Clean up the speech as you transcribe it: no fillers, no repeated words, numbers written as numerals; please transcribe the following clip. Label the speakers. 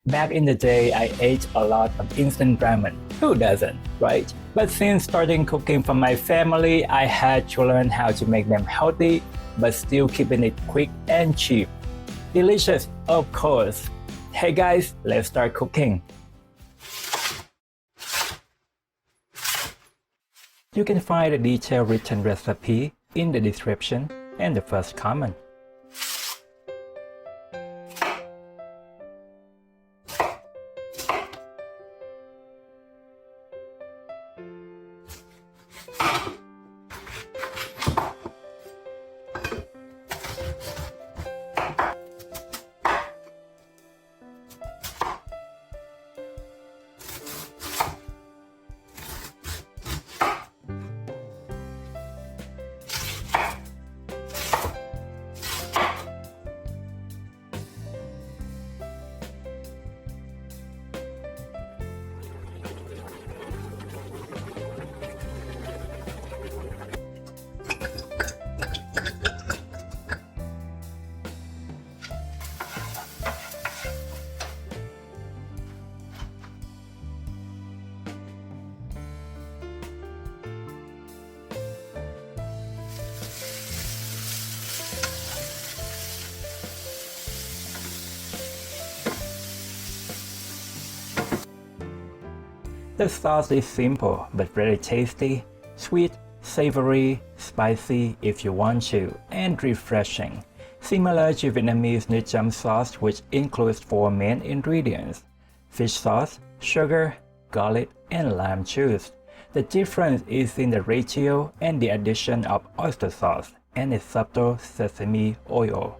Speaker 1: Back in the day, I ate a lot of instant ramen. Who doesn't, right? But since starting cooking for my family, I had to learn how to make them healthy, but still keeping it quick and cheap. Delicious, of course. Hey guys, let's start cooking. You can find a detailed written recipe in the description and the first comment. The sauce is simple but very tasty, sweet, savory, spicy if you want to, and refreshing. Similar to Vietnamese nước chấm sauce, which includes 4 main ingredients: fish sauce, sugar, garlic, and lime juice. The difference is in the ratio and the addition of oyster sauce and a subtle sesame oil.